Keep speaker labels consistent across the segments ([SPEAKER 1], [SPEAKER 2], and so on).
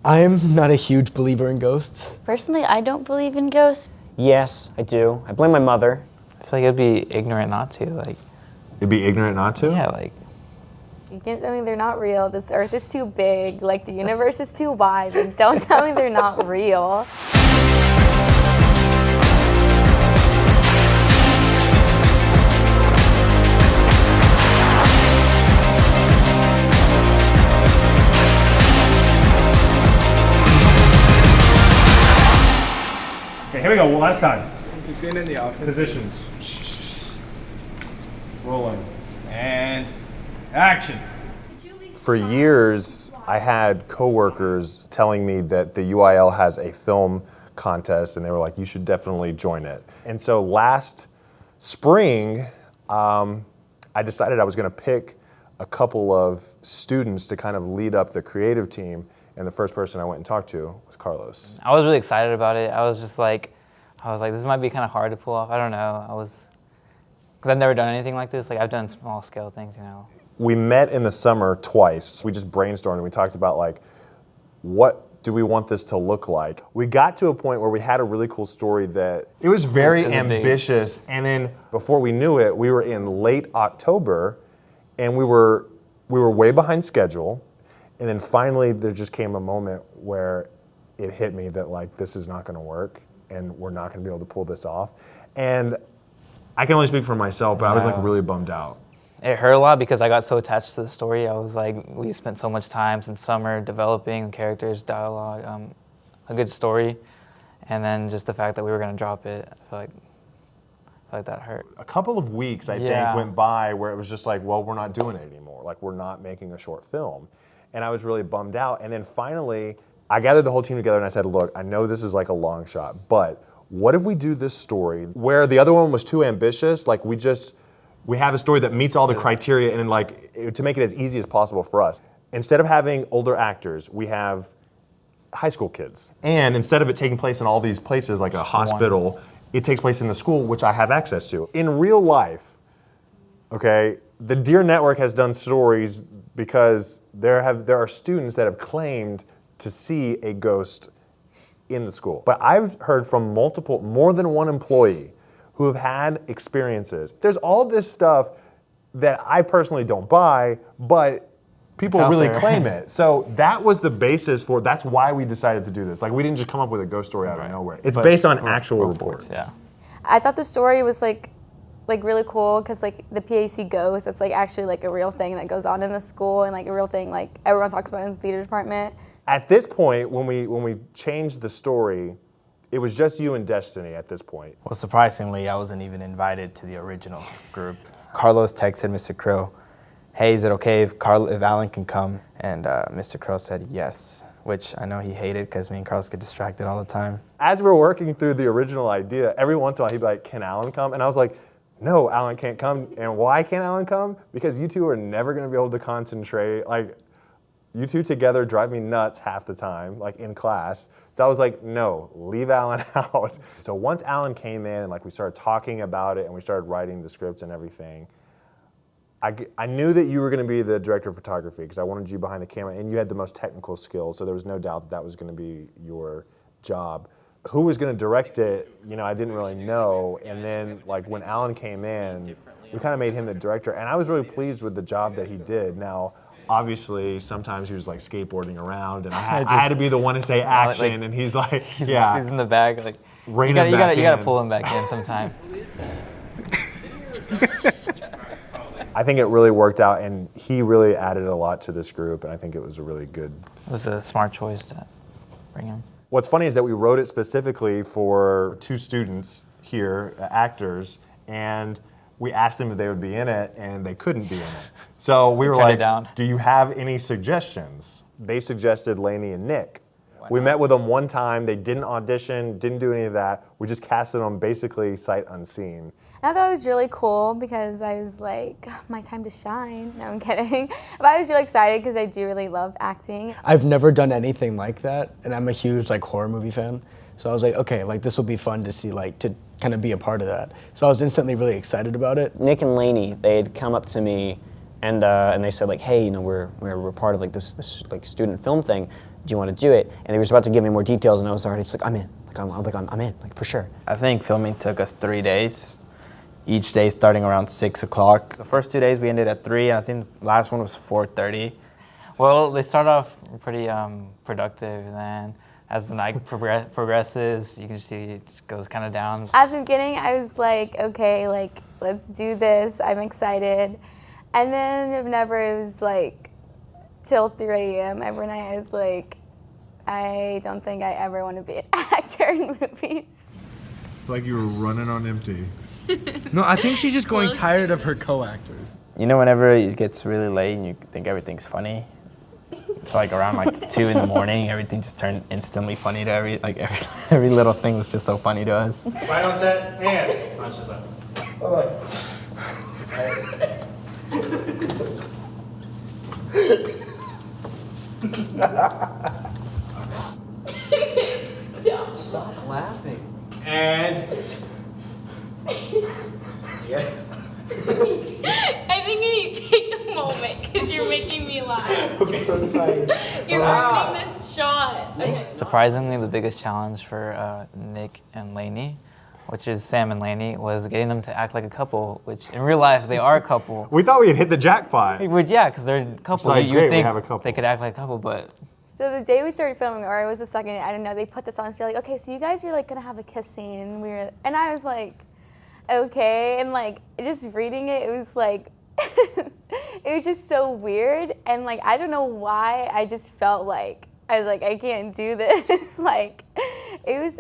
[SPEAKER 1] I'm not a huge believer in ghosts.
[SPEAKER 2] Personally, I don't believe in ghosts.
[SPEAKER 3] Yes, I do. I blame my mother.
[SPEAKER 4] I feel like it'd be ignorant not to, like.
[SPEAKER 5] It'd be ignorant not to?
[SPEAKER 4] Yeah, like.
[SPEAKER 2] You can't tell me they're not real. This earth is too big. Like, the universe is too wide. Like, don't tell me they're not real.
[SPEAKER 6] Okay, here we go. One last time.
[SPEAKER 7] You're staying in the office.
[SPEAKER 6] Positions. Rolling. And action.
[SPEAKER 5] For years, I had coworkers telling me that the UIL has a film contest, and they were like, you should definitely join it. And so last spring, I decided I was going to pick a couple of students to kind of lead up the creative team, and the first person I went and talked to was Carlos.
[SPEAKER 4] I was really excited about it. I was like, this might be kind of hard to pull off. I don't know. Because I've never done anything like this. Like, I've done small scale things, you know.
[SPEAKER 5] We met in the summer twice. We just brainstormed and we talked about, like, what do we want this to look like? We got to a point where we had a really cool story that it was very ambitious, and then before we knew it, we were in late October, and we were way behind schedule, and then finally there just came a moment where it hit me that, like, this is not gonna work, and we're not gonna be able to pull this off. And I can only speak for myself, but I was, like, really bummed out.
[SPEAKER 4] It hurt a lot because I got so attached to the story. I was like, we spent so much time since summer developing characters, dialogue, a good story, and then just the fact that we were gonna drop it, I feel like that hurt.
[SPEAKER 5] A couple of weeks, I think, went by where it was just like, well, we're not doing it anymore. Like, we're not making a short film. And I was really bummed out. And then finally, I gathered the whole team together and I said, look, I know this is like a long shot, but what if we do this story where the other one was too ambitious? Like, we have a story that meets all the criteria, and like, to make it as easy as possible for us. Instead of having older actors, we have high school kids. And instead of it taking place in all these places like a hospital, it takes place in the school, which I have access to. In real life, okay, the Deer Network has done stories because there are students that have claimed to see a ghost in the school. But I've heard from more than one employee who have had experiences. There's all this stuff that I personally don't buy, but people really claim it. So that was the basis that's why we decided to do this. Like, we didn't just come up with a ghost story out of nowhere. It's based on actual reports.
[SPEAKER 4] Yeah.
[SPEAKER 2] I thought the story was like really cool because like the PAC ghost, it's like actually like a real thing that goes on in the school and like a real thing like everyone talks about in the theater department.
[SPEAKER 5] At this point, when we changed the story, it was just you and Destiny at this point.
[SPEAKER 7] Well, surprisingly, I wasn't even invited to the original group. Carlos texted Mr. Krill, hey, is it okay if Alan can come? And Mr. Krill said yes, which I know he hated because me and Carlos get distracted all the time.
[SPEAKER 5] As we're working through the original idea, every once in a while he'd be like, can Alan come? And I was like, no, Alan can't come. And why can't Alan come? Because you two are never gonna be able to concentrate. Like, you two together drive me nuts half the time, like in class. So I was like, no, leave Alan out. So once Alan came in and like we started talking about it and we started writing the scripts and everything, I knew that you were gonna be the director of photography because I wanted you behind the camera and you had the most technical skills, so there was no doubt that was gonna be your job. Who was gonna direct it, you know, I didn't really know. And then like when Alan came in, we kind of made him the director and I was really pleased with the job that he did. Now, obviously, sometimes he was like skateboarding around, and I had to be the one to say action, and he's like, yeah.
[SPEAKER 4] He's in the bag, like, you gotta pull him back in sometime.
[SPEAKER 5] I think it really worked out, and he really added a lot to this group, and I think it was a really good.
[SPEAKER 4] It was a smart choice to bring him.
[SPEAKER 5] What's funny is that we wrote it specifically for two students here, actors, and we asked them if they would be in it, and they couldn't be in it. So we were like, do you have any suggestions? They suggested Lainey and Nick. We met with them one time. They didn't audition, didn't do any of that. We just casted them basically sight unseen.
[SPEAKER 2] I thought it was really cool because I was like, my time to shine. No, I'm kidding. But I was really excited because I do really love acting.
[SPEAKER 1] I've never done anything like that, and I'm a huge like horror movie fan. So I was like, okay, like this will be fun to see, like to kind of be a part of that. So I was instantly really excited about it.
[SPEAKER 3] Nick and Lainey, they had come up to me and they said like, hey, you know, we're part of like this like student film thing. Do you want to do it? And they were about to give me more details, and I was already just like, I'm in. I'm in, like for sure.
[SPEAKER 7] I think filming took us 3 days, each day starting around 6 o'clock. The first 2 days we ended at 3, and I think the last one was 4:30.
[SPEAKER 4] Well, they start off pretty productive, and then as the night progresses, you can see it just goes kind of down.
[SPEAKER 2] At the beginning, I was like, okay, like, let's do this. I'm excited. And then whenever it was like till 3 a.m. every night, I was like, I don't think I ever want to be an actor in movies.
[SPEAKER 5] Like you were running on empty.
[SPEAKER 1] No, I think she's just going tired of her co-actors.
[SPEAKER 7] You know, whenever it gets really late and you think everything's funny, it's like around like 2 in the morning, everything just turned instantly funny to every little thing was just so funny to us.
[SPEAKER 6] Right on set, and. Oh, it's just like.
[SPEAKER 1] Stop laughing.
[SPEAKER 6] And.
[SPEAKER 5] Yes.
[SPEAKER 8] I think I need to take a moment because you're making me laugh.
[SPEAKER 5] I'm so tired.
[SPEAKER 8] You're ruining this shot. Okay.
[SPEAKER 4] Surprisingly, the biggest challenge for Nick and Lainey, which is Sam and Lainey, was getting them to act like a couple, which in real life they are a couple.
[SPEAKER 5] We thought we had hit the jackpot.
[SPEAKER 4] Yeah, because they're a couple.
[SPEAKER 5] like,
[SPEAKER 4] You
[SPEAKER 5] great, we
[SPEAKER 4] think
[SPEAKER 5] have a couple.
[SPEAKER 4] they could act like a couple, but
[SPEAKER 2] So the day we started filming, or it was the second day, I didn't know, they put this on, so they're like, okay, so you guys are like gonna have a kiss scene. And I was like, okay. And like, just reading it, it was like, it was just so weird. And like, I don't know why, I just felt like, I was like, I can't do this. Like, it was,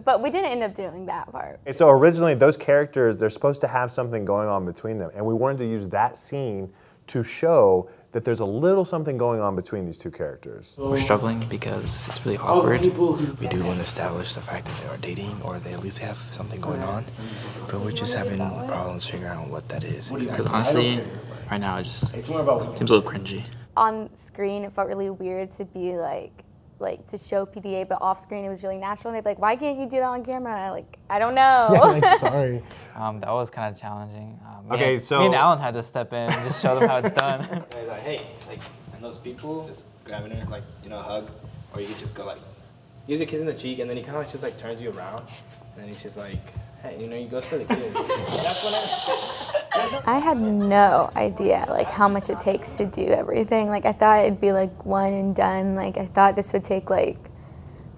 [SPEAKER 2] but we didn't end up doing that part.
[SPEAKER 5] So originally, those characters, they're supposed to have something going on between them. And we wanted to use that scene to show that there's a little something going on between these two characters.
[SPEAKER 9] We're struggling because it's really awkward.
[SPEAKER 10] We do want to establish the fact that they are dating, or they at least have something going on, but we're just having problems figuring out what that is
[SPEAKER 9] Because
[SPEAKER 10] exactly.
[SPEAKER 9] honestly, right now it just seems a little cringy.
[SPEAKER 2] On screen, it felt really weird to be like to show PDA, but off screen it was really natural. And they'd be like, why can't you do that on camera? Like, I don't know.
[SPEAKER 1] Yeah, like, sorry.
[SPEAKER 4] that was kind of challenging.
[SPEAKER 5] Okay,
[SPEAKER 4] me and Alan had to step in and just show them how it's done.
[SPEAKER 7] And he's like, hey, like, and those people, just grabbing her, like, you know, a hug, or you could just go like, use your kiss in the cheek, and then he kind of like just like turns you around, and then he's just like, hey, you know, he goes for the kiss. And that's when
[SPEAKER 2] I had no idea like how much it takes to do everything. Like I thought it'd be like one and done. Like I thought this would take like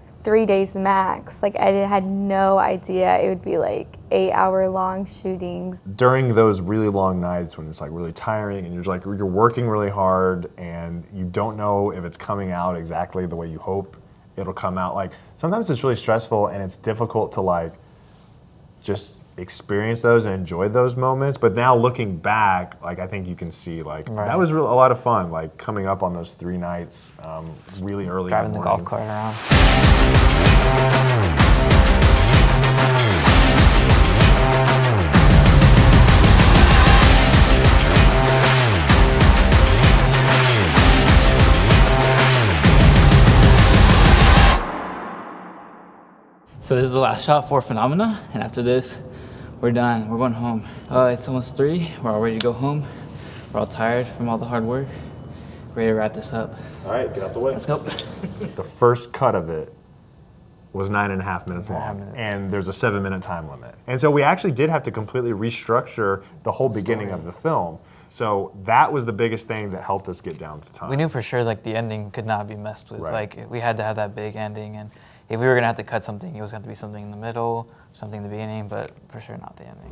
[SPEAKER 2] 3 days max. Like I had no idea it would be like 8-hour-long shootings.
[SPEAKER 5] During those really long nights when it's like really tiring and you're working really hard and you don't know if it's coming out exactly the way you hope it'll come out. Like sometimes it's really stressful and it's difficult to like just experience those and enjoy those moments. But now looking back, like I think you can see like that was a lot of fun. Like coming up on those 3 nights, really early
[SPEAKER 4] Driving
[SPEAKER 5] in the
[SPEAKER 4] the
[SPEAKER 5] morning.
[SPEAKER 4] golf cart around.
[SPEAKER 9] So this is the last shot for Phenomena, and after this, we're done. We're going home. It's almost 3. We're all ready to go home. We're all tired from all the hard work. Ready to wrap this up.
[SPEAKER 5] All right, get out the way.
[SPEAKER 9] Let's go.
[SPEAKER 5] The first cut of it was 9.5 minutes long,
[SPEAKER 4] 9.5 minutes.
[SPEAKER 5] and there's a 7-minute time limit. And so we actually did have to completely restructure the whole beginning of the film. So that was the biggest thing that helped us get down to time.
[SPEAKER 4] We knew for sure like the ending could not be messed with.
[SPEAKER 5] Right.
[SPEAKER 4] Like we had to have that big ending, and if we were gonna have to cut something, it was gonna have to be something in the middle, something in the beginning, but for sure not the ending.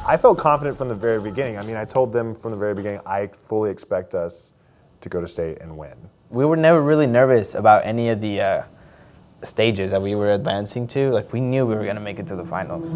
[SPEAKER 5] I felt confident from the very beginning. I mean, I told them from the very beginning, I fully expect us to go to state and win.
[SPEAKER 7] we were never really nervous about any of the stages that we were advancing to. Like we knew we were gonna make it to the finals.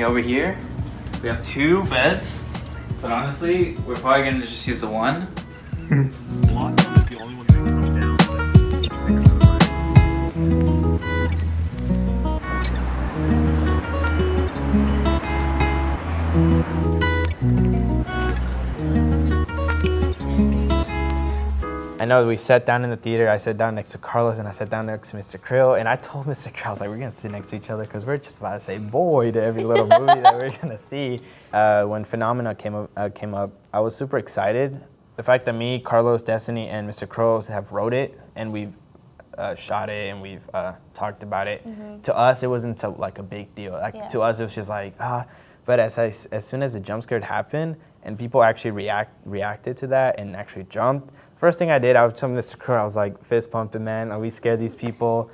[SPEAKER 9] Okay, over here, we have 2 beds, but honestly, we're probably gonna just use the one.
[SPEAKER 7] I know we sat down in the theater. I sat down next to Carlos and I sat down next to Mr. Krill. And I told Mr. Krill, I was like, we're gonna sit next to each other because we're just about to say boy to every little movie that we're gonna see. When Phenomena came up, I was super excited. The fact that me, Carlos, Destiny, and Mr. Krill have wrote it and we've shot it and we've talked about it. To us, it wasn't like a big deal. Like to us, it was just like, But as soon as the jump scare happened and people actually reacted to that and actually jumped, first thing I did, I was telling Mr. Kerr, I was like, fist pumping, man. Are we scared these people?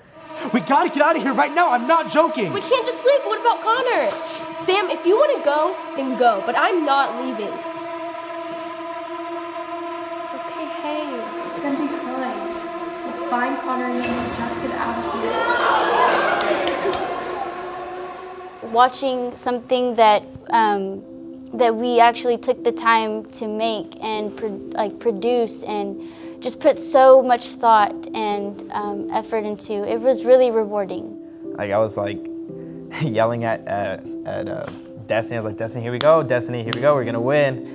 [SPEAKER 11] We gotta get out of here right now. I'm not joking.
[SPEAKER 8] We can't just leave. What about Connor? Sam, if you want to go, then go. But I'm not leaving.
[SPEAKER 2] Okay, hey, it's gonna be fine. We'll find Connor and then we'll just get out of here. Watching something that that we actually took the time to make and produce and just put so much thought and effort into. It was really rewarding.
[SPEAKER 7] Like I was like yelling at Destiny. I was like, Destiny, here we go. Destiny, here we go. We're gonna win.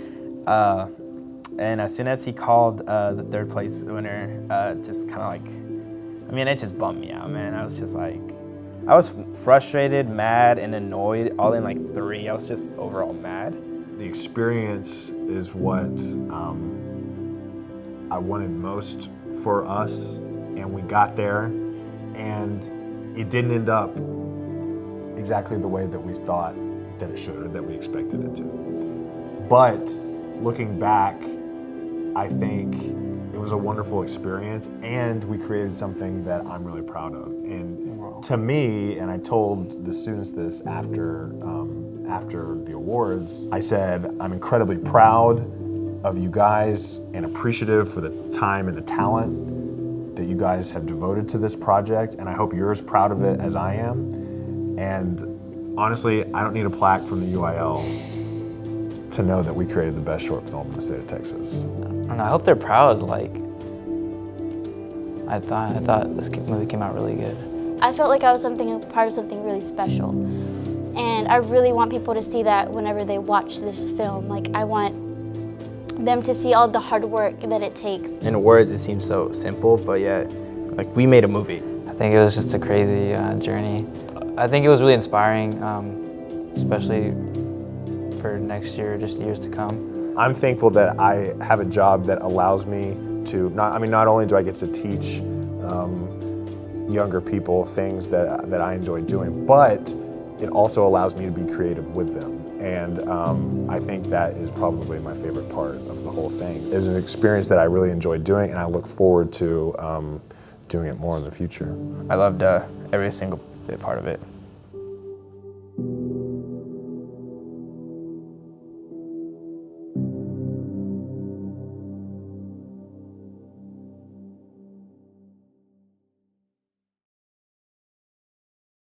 [SPEAKER 7] And as soon as he called the 3rd place winner, just kind of like, I mean, it just bummed me out, man. I was just like, I was frustrated, mad, and annoyed all in like 3. I was just overall mad.
[SPEAKER 5] The experience is what I wanted most for us, and we got there, and it didn't end up exactly the way that we thought that it should or that we expected it to. But looking back, I think it was a wonderful experience, and we created something that I'm really proud of. And to me, and I told the students this after the awards, I said, I'm incredibly proud of you guys and appreciative for the time and the talent that you guys have devoted to this project, and I hope you're as proud of it as I am. And honestly, I don't need a plaque from the UIL to know that we created the best short film in the state of Texas.
[SPEAKER 4] And I hope they're proud. Like, I thought this movie came out really good.
[SPEAKER 2] I felt like I was part of something really special. And I really want people to see that whenever they watch this film. Like, I want them to see all the hard work that it takes.
[SPEAKER 7] In words, it seems so simple, but yet, like, we made a movie.
[SPEAKER 4] I think it was just a crazy journey. I think it was really inspiring, especially for next year, just years to come.
[SPEAKER 5] I'm thankful that I have a job that allows me to, not only do I get to teach younger people things that I enjoy doing, but it also allows me to be creative with them. And I think that is probably my favorite part of the whole thing. It was an experience that I really enjoyed doing, and I look forward to doing it more in the future.
[SPEAKER 7] I loved every single bit part of it.